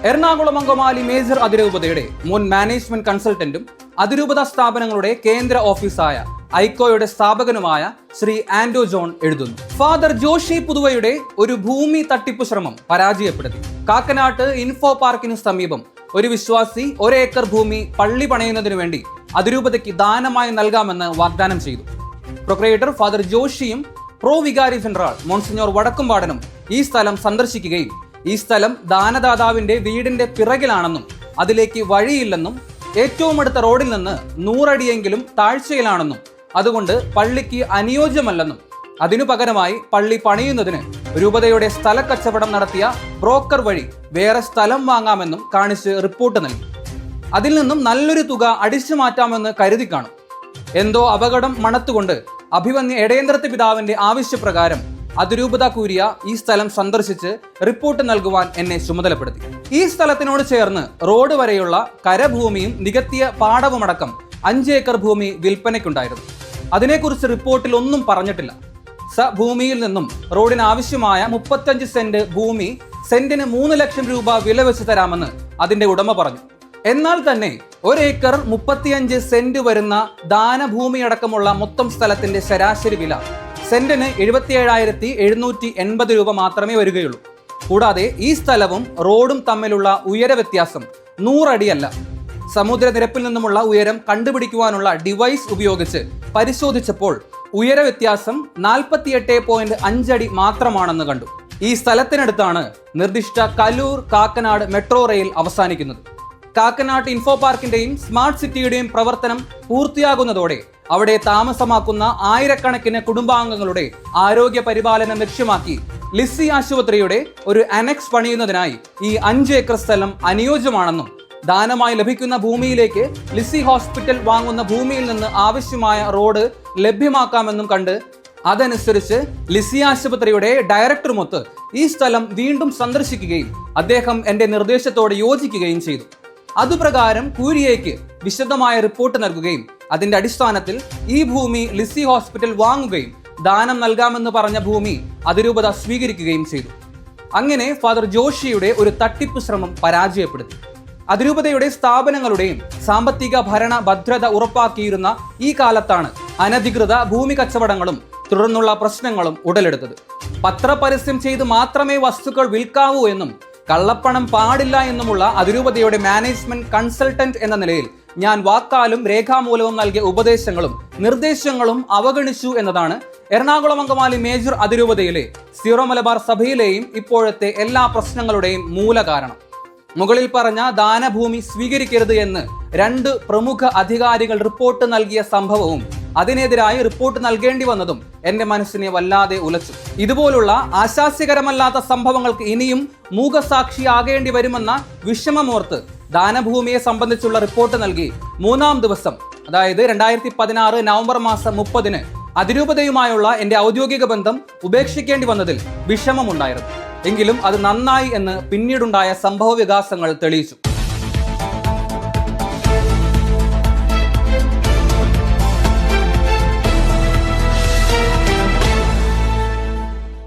Ernakulam Angamaly major അതിരൂപതയുടെ മുൻ management കൺസൾട്ടന്റും അതിരൂപത സ്ഥാപനങ്ങളുടെ കേന്ദ്ര ഓഫീസായ ഐക്കോയുടെ സ്ഥാപകനുമായ ശ്രീ ആൻഡോ ജോൺ എഴുതുന്നു. ഫാദർ ജോഷി പുതുവയുടെ ഒരു ഭൂമി തട്ടിപ്പ് ശ്രമം പരാജയപ്പെടുത്തി. കാക്കനാട്ട് ഇൻഫോ പാർക്കിനു സമീപം ഒരു വിശ്വാസി 1 ഏക്കർ ഭൂമി പള്ളി പണയുന്നതിനു വേണ്ടി അതിരൂപതയ്ക്ക് ദാനമായി നൽകാമെന്ന് വാഗ്ദാനം ചെയ്തു. പ്രൊക്രിയേറ്റർ ഫാദർ ജോഷിയും പ്രോ വികാരി ജനറൽ മോൺസിഞ്ഞോർ വടക്കുംപാടനും ഈ സ്ഥലം സന്ദർശിക്കുകയും ഈ സ്ഥലം ദാനദാതാവിന്റെ വീടിന്റെ പിറകിലാണെന്നും അതിലേക്ക് വഴിയില്ലെന്നും ഏറ്റവും അടുത്ത റോഡിൽ നിന്ന് 100 അടിയെങ്കിലും താഴ്ചയിലാണെന്നും അതുകൊണ്ട് പള്ളിക്ക് അനുയോജ്യമല്ലെന്നും അതിനു പകരമായി പള്ളി പണിയുന്നതിന് രൂപതയുടെ സ്ഥലക്കച്ചവടം നടത്തിയ ബ്രോക്കർ വഴി വേറെ സ്ഥലം വാങ്ങാമെന്നും കാണിച്ച് റിപ്പോർട്ട് നൽകി. അതിൽ നിന്നും നല്ലൊരു തുക അടിച്ചു മാറ്റാമെന്ന് കരുതി കാണും. എന്തോ അപകടം മണത്തുകൊണ്ട് അഭിമന്യ എടയന്ത്രത്ത് പിതാവിന്റെ ആവശ്യപ്രകാരം അതിരൂപത കൂരിയ ഈ സ്ഥലം സന്ദർശിച്ച് റിപ്പോർട്ട് നൽകുവാൻ എന്നെ ചുമതലപ്പെടുത്തി. ഈ സ്ഥലത്തിനോട് ചേർന്ന് റോഡ് വരെയുള്ള കരഭൂമിയും നികത്തിയ പാടവുമടക്കം 5 ഏക്കർ ഭൂമി വിൽപ്പനയ്ക്കുണ്ടായിരുന്നു. അതിനെക്കുറിച്ച് റിപ്പോർട്ടിൽ ഒന്നും പറഞ്ഞിട്ടില്ല. ഭൂമിയിൽ നിന്നും റോഡിന് ആവശ്യമായ 35 സെന്റ് ഭൂമി സെന്റിന് 3 ലക്ഷം രൂപ വില വെച്ച് തരാമെന്ന് അതിന്റെ ഉടമ പറഞ്ഞു. എന്നാൽ തന്നെ 1 ഏക്കർ 35 സെന്റ് വരുന്ന ദാനഭൂമി അടക്കമുള്ള മൊത്തം സ്ഥലത്തിന്റെ ശരാശരി വില സെന്റിന് 77,780 രൂപ മാത്രമേ വരികയുള്ളൂ. കൂടാതെ ഈ സ്ഥലവും റോഡും തമ്മിലുള്ള ഉയര വ്യത്യാസം 100 അടിയല്ല. സമുദ്രനിരപ്പിൽ നിന്നുമുള്ള ഉയരം കണ്ടുപിടിക്കുവാനുള്ള ഡിവൈസ് ഉപയോഗിച്ച് പരിശോധിച്ചപ്പോൾ ഉയര വ്യത്യാസം 48.5 അടി മാത്രമാണെന്ന് കണ്ടു. ഈ സ്ഥലത്തിനടുത്താണ് നിർദ്ദിഷ്ട കലൂർ കാക്കനാട് മെട്രോ റെയിൽ അവസാനിക്കുന്നത്. കാക്കനാട് ഇൻഫോ പാർക്കിന്റെയും സ്മാർട്ട് സിറ്റിയുടെയും പ്രവർത്തനം പൂർത്തിയാകുന്നതോടെ അവിടെ താമസമാക്കുന്ന ആയിരക്കണക്കിന് കുടുംബാംഗങ്ങളുടെ ആരോഗ്യ പരിപാലനം ലക്ഷ്യമാക്കി ലിസി ആശുപത്രിയുടെ ഒരു അനക്സ് പണിയുന്നതിനായി ഈ 5 ഏക്കർ സ്ഥലം അനുയോജ്യമാണെന്നും ദാനമായി ലഭിക്കുന്ന ഭൂമിയിലേക്ക് ലിസി ഹോസ്പിറ്റൽ വാങ്ങുന്ന ഭൂമിയിൽ നിന്ന് ആവശ്യമായ റോഡ് ലഭ്യമാക്കാമെന്നും കണ്ട് അതനുസരിച്ച് ലിസി ആശുപത്രിയുടെ ഡയറക്ടറുമൊത്ത് ഈ സ്ഥലം വീണ്ടും സന്ദർശിക്കുകയും അദ്ദേഹം എന്റെ നിർദ്ദേശത്തോട് യോജിക്കുകയും ചെയ്തു. അതുപ്രകാരം കൂരിയയ്ക്ക് വിശദമായ റിപ്പോർട്ട് നൽകുകയും അതിന്റെ അടിസ്ഥാനത്തിൽ ഈ ഭൂമി ലിസി ഹോസ്പിറ്റൽ വാങ്ങുകയും ദാനം നൽകാമെന്ന് പറഞ്ഞ ഭൂമി അതിരൂപത സ്വീകരിക്കുകയും ചെയ്തു. അങ്ങനെ ഫാദർ ജോഷിയുടെ ഒരു തട്ടിപ്പ് ശ്രമം പരാജയപ്പെടുത്തി. അതിരൂപതയുടെ സ്ഥാപനങ്ങളുടെയും സാമ്പത്തിക ഭരണ ഭദ്രത ഉറപ്പാക്കിയിരുന്ന ഈ കാലത്താണ് അനധികൃത ഭൂമി കച്ചവടങ്ങളും തുടർന്നുള്ള പ്രശ്നങ്ങളും ഉടലെടുത്തത്. പത്രപരസ്യം ചെയ്ത് മാത്രമേ വസ്തുക്കൾ വിൽക്കാവൂ എന്നും കള്ളപ്പണം പാടില്ല എന്നുമുള്ള അതിരൂപതയുടെ മാനേജ്മെന്റ് കൺസൾട്ടന്റ് എന്ന നിലയിൽ ഞാൻ വാക്കാലും രേഖാമൂലവും നൽകിയ ഉപദേശങ്ങളും നിർദ്ദേശങ്ങളും അവഗണിച്ചു എന്നതാണ് എറണാകുളം അങ്കമാലി മേജർ അതിരൂപതയിലെ സീറോ മലബാർ സഭയിലെയും ഇപ്പോഴത്തെ എല്ലാ പ്രശ്നങ്ങളുടെയും മൂല കാരണം. മുകളിൽ പറഞ്ഞ ദാനഭൂമി സ്വീകരിക്കരുത് എന്ന് 2 പ്രമുഖ അധികാരികൾ റിപ്പോർട്ട് നൽകിയ സംഭവവും അതിനെതിരായി റിപ്പോർട്ട് നൽകേണ്ടി വന്നതും എന്റെ മനസ്സിനെ വല്ലാതെ ഉലച്ചു. ഇതുപോലുള്ള ആശാസ്യകരമല്ലാത്ത സംഭവങ്ങൾക്ക് ഇനിയും മൂകസാക്ഷിയാകേണ്ടി വരുമെന്ന വിഷമമോർത്ത് ദാനഭൂമിയെ സംബന്ധിച്ചുള്ള റിപ്പോർട്ട് നൽകി 3-ാം ദിവസം, അതായത് 2016 നവംബർ മാസം 30-ന് അതിരൂപതയുമായുള്ള എന്റെ ഔദ്യോഗിക ബന്ധം ഉപേക്ഷിക്കേണ്ടി വന്നതിൽ വിഷമമുണ്ടായിരുന്നു. എങ്കിലും അത് നന്നായി എന്ന് പിന്നീടുണ്ടായ സംഭവ വികാസങ്ങൾ തെളിയിച്ചു.